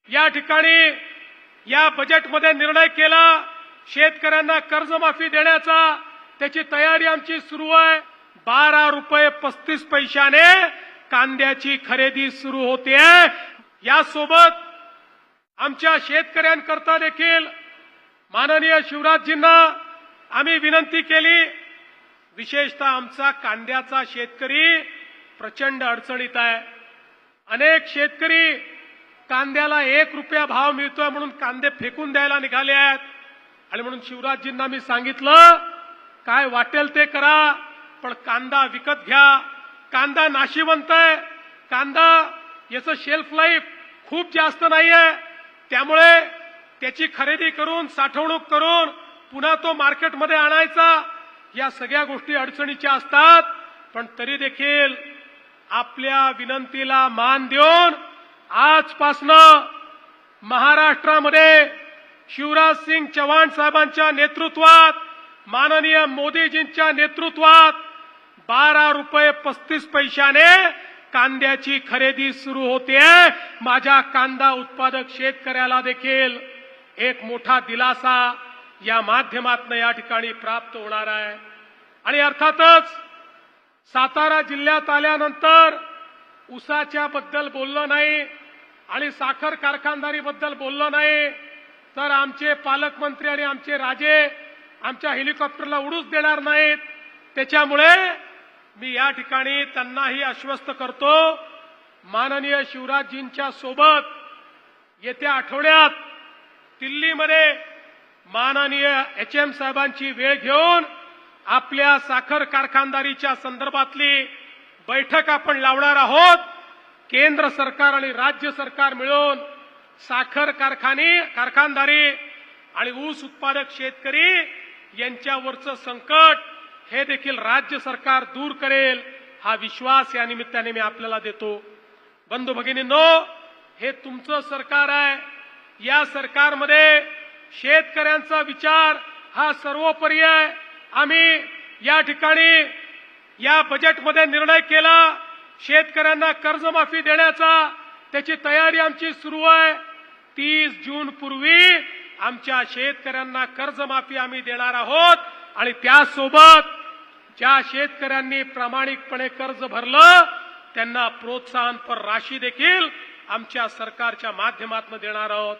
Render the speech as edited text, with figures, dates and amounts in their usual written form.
या ठिकाणी या बजेटमध्ये निर्णय केला शेतकऱ्यांना कर्जमाफी देण्याचा, त्याची तयारी आमची सुरू आहे। 12 रुपये 35 पैशाने कांद्याची खरेदी सुरू होते। यासोबत आमच्या शेतकऱ्यांकरता देखील माननीय शिवराजजींना आम्ही विनंती केली। विशेषतः आमचा कांद्याचा शेतकरी प्रचंड अडचणीत आहे। अनेक शेतकरी कांद्याला 1 रुपया भाव मिळतोय म्हणून कांदे फेकून द्यायला निघाले आहेत आणि म्हणून शिवराजजींना मी सांगितलं काय वाटेल ते करा, पण कांदा विकत घ्या। कांदा नाशिवंत आहे, कांदा याचं शेल्फ लाईफ खूप जास्त नाहीये, त्यामुळे त्याची खरेदी करून साठवणूक करून पुन्हा तो मार्केटमध्ये आणायचा, या सगळ्या गोष्टी अडचणीच्या असतात। पण तरी देखील आपल्या विनंतीला मान देऊन आजपासनं महाराष्ट्रामध्ये शिवराज सिंग चौहान साहेबांच्या नेतृत्वात, माननीय मोदीजींच्या नेतृत्वात 12 रुपये 35 पैशाने कांद्याची खरेदी सुरू होते। माझ्या कांदा उत्पादक शेतकऱ्याला देखील एक मोठा दिलासा या माध्यमातून या ठिकाणी प्राप्त होणार आहे। आणि अर्थातच सातारा जिल्ह्यात आल्यानंतर ऊसाच्या बद्दल बोललो नाही आणि साखर कारखानदारी बद्दल बोललो नाही, तर आमचे पालकमंत्री आणि आमचे राजे आमच्या हेलिकॉप्टरला उडूच देणार नाहीत। त्याच्यामुळे मी या ठिकाणी त्यांनाही आश्वस्त करतो, माननीय शिवराजजींच्या सोबत येत्या आठवड्यात दिल्लीमध्ये माननीय HM साहेबांची वेळ घेऊन आपल्या साखर कारखानदारीच्या संदर्भातली बैठक आपण लावणार आहोत। केंद्र सरकार आणि राज्य सरकार मिळून साखर कारखानदारी आणि ऊस उत्पादक शेतकरी यांच्यावरचं संकट हे देखील राज्य सरकार दूर करेल, हा विश्वास या निमित्ताने मी आपल्याला देतो। बंधू भगिनींनो, हे तुमचं सरकार आहे। या सरकारमध्ये शेतकऱ्यांचा विचार हा सर्वोपरी आहे। आम्ही या ठिकाणी या बजेटमध्ये निर्णय केला शेतकऱ्यांना कर्जमाफी देण्याचा, त्याची तयारी आमची सुरू आहे। 30 जून पूर्वी आमच्या शेतकऱ्यांना कर्जमाफी आम्ही देणार आहोत आणि त्यासोबत ज्या शेतकऱ्यांनी प्रामाणिकपणे कर्ज भरलं त्यांना प्रोत्साहनपर राशी देखील आमच्या सरकारच्या माध्यमातून देणार आहोत।